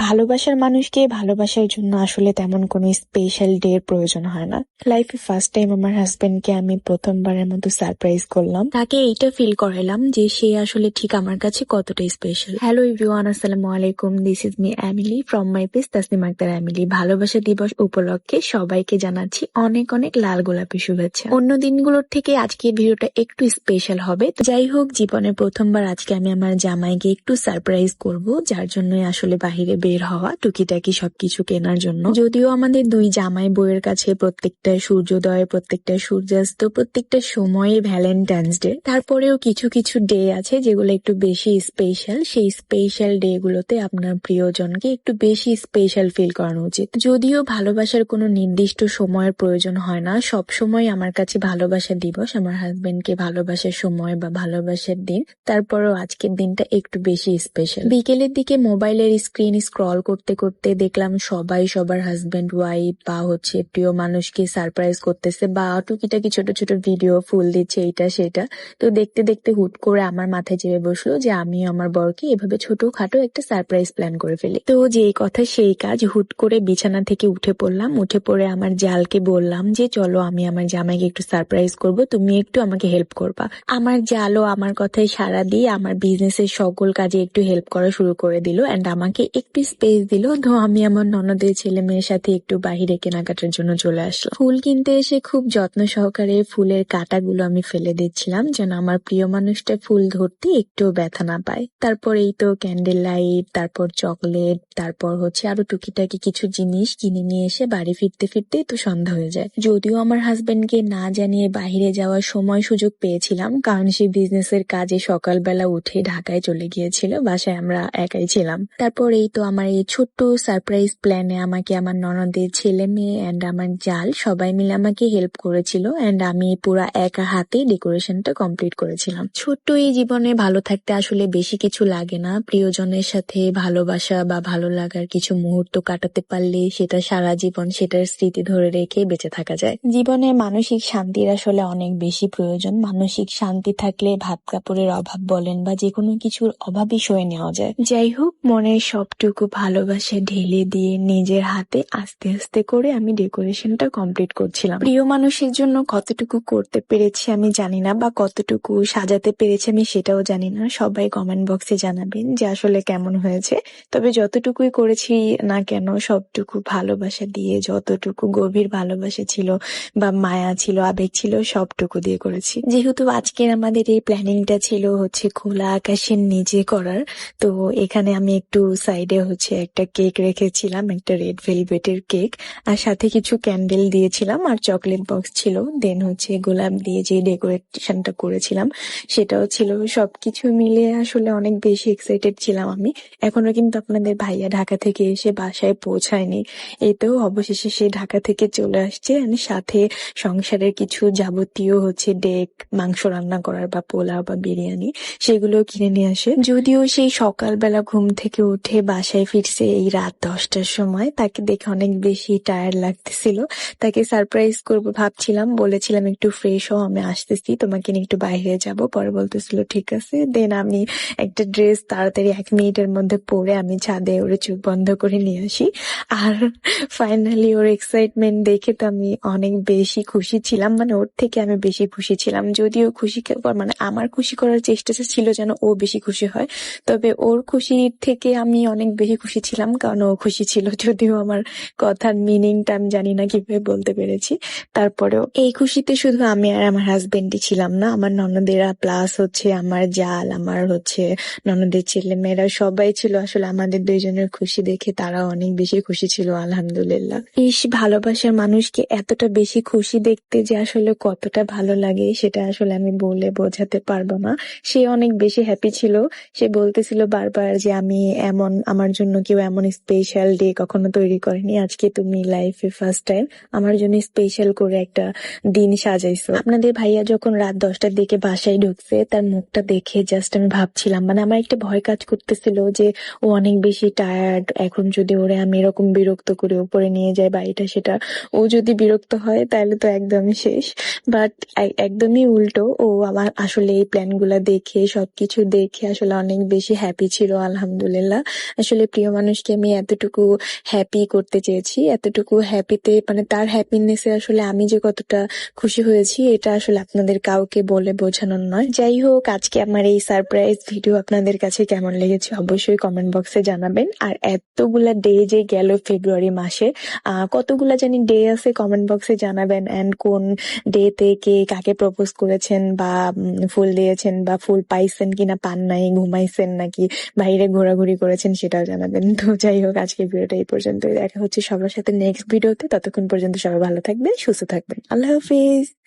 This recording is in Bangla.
ভালোবাসার মানুষকে ভালোবাসার জন্য আসলে তেমন কোনো স্পেশাল ডে এর প্রয়োজন হয় না। লাইফে ফার্স্ট টাইম আমার হাজবেন্ডকে আমি প্রথমবারের মতো সারপ্রাইজ করলাম। তাকে এইটা ফিল করাইলাম যে সে আসলে ঠিক আমার কাছে কতটা স্পেশাল। হ্যালো এভরিওয়ান, আসসালামু আলাইকুম। This is me Emily from my page Tasnim Akter Emily. ভালোবাসা দিবস উপলক্ষে সবাইকে জানাচ্ছি অনেক অনেক লাল গোলাপি শুভেচ্ছা। অন্য দিনগুলোর থেকে আজকের ভিডিওটা একটু স্পেশাল হবে। তো যাই হোক, জীবনের প্রথমবার আজকে আমি আমার জামাইকে একটু সারপ্রাইজ করব, যার জন্যই আসলে বাহিরে বের হওয়া টুকিটাকি সবকিছু কেনার জন্য। যদিও আমাদের দুই জামাই বউয়ের কাছে প্রত্যেকটা সূর্যোদয়, প্রত্যেকটা সূর্যাস্ত, প্রত্যেকটা সময়ে ভ্যালেন্টাইন্স ডে, তারপরেও কিছু কিছু ডে আছে যেগুলো একটু বেশি স্পেশাল। সেই স্পেশাল ডে গুলোতে আপনার প্রিয়জনকে একটু বেশি স্পেশাল ফিল করানো উচিত। যদিও ভালোবাসার কোনো নির্দিষ্ট সময়ের প্রয়োজন হয় না, সব সময় আমার কাছে ভালোবাসা দিবস, আমার হাজবেন্ডকে ভালোবাসার সময় বা ভালোবাসার দিন। তারপরেও আজকের দিনটা একটু বেশি স্পেশাল। বিকেলের দিকে মোবাইলের স্ক্রিন স্ক্রল করতে করতে দেখলাম সবাই সবার হাজবেন্ড ওয়াইফ বা প্রিয় মানুষকে সারপ্রাইজ করতেছে বা টুকিটাকি ছোট ছোট ভিডিও ফুল দিচ্ছে, এইটা সেটা। তো দেখতে দেখতে হুট করে আমার মাথায় চেপে বসলো যে আমি আমার বরকে এভাবে ছোটখাটো একটা সারপ্রাইজ প্ল্যান করে ফেলি। তো যেই কথা সেই কাজ, হুট করে বিছানা থেকে উঠে পড়লাম। উঠে পড়ে আমার জালকে বললাম যে চলো আমি আমার জামাইকে একটু সারপ্রাইজ করব, তুমি একটু আমাকে হেল্প করবা। আমার জালও আমার কথায় সাড়া দিয়ে আমার বিজনেসের সকল কাজে একটু হেল্প করা শুরু করে দিল এন্ড আমাকে একটু স্পেস দিল। তো আমি আমার ননদের ছেলে মেয়ের সাথে একটু বাহিরে কেনাকাটার জন্য চলে আসলাম। ফুল কিনতে এসে খুব যত্ন সহকারে ফুলের কাঁটাগুলো আমি ফেলে দিচ্ছিলাম যেন আমার প্রিয় মানুষটা ফুল ধরতে একটু ব্যথা না পায়। তারপর এই তো ক্যান্ডেল লাইট, তারপর চকলেট, তারপর আরো টুকিটাকি কিছু জিনিস কিনে নিয়ে এসে বাড়ি ফিরতে ফিরতে তো সন্ধ্যা হয়ে যায়। যদিও আমার হাজবেন্ডকে না জানিয়ে বাহিরে যাওয়ার সময় সুযোগ পেয়েছিলাম, কারণ সে বিজনেসের কাজে সকালবেলা উঠে ঢাকায় চলে গিয়েছিল, বাসায় আমরা একাই ছিলাম। তারপর এই তো আমার এই ছোট্ট সারপ্রাইজ প্ল্যানে আমাকে আমার ননদের ছেলে মেয়ে এন্ড আমার জাল সবাই মিলে আমাকে হেল্প করেছিল এন্ড আমি পুরা একা হাতে ডেকোরেশনটা কমপ্লিট করেছিলাম। ছোট্ট এই জীবনে ভালো থাকতে আসলে বেশি কিছু লাগে না। প্রিয়জনের সাথে ভালোবাসা বা ভালো লাগার কিছু মুহূর্ত কাটাতে পারলে সেটা সারা জীবন সেটার স্মৃতি ধরে রেখে বেঁচে থাকা যায়। জীবনে মানসিক শান্তির আসলে অনেক বেশি প্রয়োজন। মানসিক শান্তি থাকলে ভাত কাপড়ের অভাব বলেন বা যে কোনো কিছুর অভাবই সয়ে নেওয়া যায়। যাই হোক, মনের সবটুকু ভালোবাসা ঢেলে দিয়ে নিজের হাতে আস্তে আস্তে করে আমি ডেকোরেশনটা কমপ্লিট করছিলাম। প্রিয় মানুষের জন্য কতটুকু করতে পেরেছি আমি জানি না, বা কতটুকু সাজাতে পেরেছি আমি সেটাও জানি না। সবাই কমেন্ট বক্সে জানাবেন যে আসলে কেমন হয়েছে। তবে যতটুকুই করেছি না কেন, সবটুকু ভালোবাসা দিয়ে, যতটুকু গভীর ভালোবাসা ছিল বা মায়া ছিল, আবেগ ছিল, সবটুকু দিয়ে করেছি। যেহেতু আজকের আমাদের এই প্ল্যানিংটা ছিল খোলা আকাশের নিচে করার, তো এখানে আমি একটু সাইডে একটা কেক রেখেছিলাম, একটা রেড ভেলভেটের কেক, আর সাথে কিছু ক্যান্ডেল দিয়েছিলাম আর চকলেট বক্স ছিল। দেন গোলাপ দিয়ে যে ডেকোরেশনটা করেছিলাম সেটাও ছিল। সবকিছু মিলিয়ে আসলে অনেক বেশি এক্সাইটেড ছিলাম আমি। এখনো কিন্তু আপনাদের ভাইয়া ঢাকা থেকে এসে বাসায় পৌঁছায়নি। এই তো অবশেষে সে ঢাকা থেকে চলে আসছে, সাথে সংসারের কিছু যাবতীয় ডেক, মাংস রান্না করার বা পোলাও বা বিরিয়ানি, সেগুলো কিনে নিয়ে আসে। যদিও সেই সকালবেলা ঘুম থেকে উঠে বাসায় ফিরছে এই রাত 10টার সময়, তাকে দেখে অনেক বেশি টায়ার্ড লাগতেছিল। তাকে সারপ্রাইজ করবো ভাবছিলাম, বলেছিলাম একটু ফ্রেশ হও, আমি আসতেছি, তোমাকে নিয়ে একটু বাইরে যাব। পরে বলতেছিল ঠিক আছে। দেন আমি একটা ড্রেস তাড়াতাড়ি 1 মিনিটের মধ্যে পরে আমি ছাদে ওরে চোখ বন্ধ করে নিয়ে আসি। আর ফাইনালি ওর এক্সাইটমেন্ট দেখে তো আমি অনেক বেশি খুশি ছিলাম, ওর থেকে আমি বেশি খুশি ছিলাম। যদিও খুশি আমার খুশি করার চেষ্টাটা ছিল যেন ও বেশি খুশি হয়, তবে ওর খুশির থেকে আমি অনেক বেশি খুশি ছিলাম কারণ ও খুশি ছিল। যদিও আমার কথার মিনিংটা আমি জানি না কিভাবে বলতে পেরেছি। তারপরেও এই খুশিতে শুধু আমি আর আমার হাজবেন্ডই ছিলাম না, আমার ননদেরা প্লাস আমার জাল, আমার ননদের ছেলে মেয়েরা সবাই ছিল। আসলে আমাদের দুইজনের খুশি দেখে তারা অনেক বেশি খুশি ছিল, আলহামদুলিল্লাহ। ভালোবাসার মানুষকে এতটা বেশি খুশি দেখতে যে আসলে কতটা ভালো লাগে সেটা আসলে আমি বলে বোঝাতে পারবো না। সে অনেক বেশি হ্যাপি ছিল। সে বলতেছিল বারবার যে আমার জন্য কেউ এমন স্পেশাল ডে কখনো তৈরি করেনি, আজকে তুমি লাইফে ফার্স্ট টাইম আমার জন্য স্পেশাল করে একটা দিন সাজাইছো। আপনাদের ভাইয়া যখন রাত 10টার দিকে বাসায় ঢুকছে, তার মুখটা দেখে জাস্ট আমি ভাবছিলাম, আমার একটা ভয় কাজ করতেছিল যে ও অনেক বেশি টায়ার্ড, এখন যদি ওরে আমি এরকম বিরক্ত করে উপরে নিয়ে যাই বাড়িটা, সেটা ও যদি বিরক্ত হয় তাহলে তো একদমই শেষ। বাট একদমই উল্টো, ও আমার আসলে এই প্ল্যান গুলা দেখে, সবকিছু দেখে আসলে অনেক বেশি হ্যাপি ছিল, আলহামদুলিল্লাহ। আসলে প্রিয় মানুষকে আমি এতটুকু হ্যাপি করতে চেয়েছি, এতটুকু হ্যাপিতে মানে তার হ্যাপিনেসে আসলে আমি যে কতটা খুশি হয়েছি এটা আসলে আপনাদের কাউকে বলে বোঝানোর নয়। যাই হোক, আজকে আমার এই সারপ্রাইজ ভিডিও আপনাদের কাছে কেমন লেগেছে অবশ্যই কমেন্ট বক্সে জানাবেন। আর এতগুলা ডে যে গেল ফেব্রুয়ারি মাসে, কতগুলা জানি ডে আছে কমেন্ট বক্সে জানাবেন। অ্যান্ড কোন ডেতে কে কাকে প্রপোজ করেছেন বা ফুল দিয়েছেন বা ফুল পাইছেন কিনা পান নাই, ঘুমাইছেন নাকি বাইরে ঘোরাঘুরি করেছেন সেটাও জানাবেন। তো যাই হোক, আজকে ভিডিওটা এই পর্যন্তই। দেখা হচ্ছে সবার সাথে নেক্সট ভিডিওতে। ততক্ষণ পর্যন্ত সবাই ভালো থাকবেন, সুস্থ থাকবেন। আল্লাহ হাফিজ।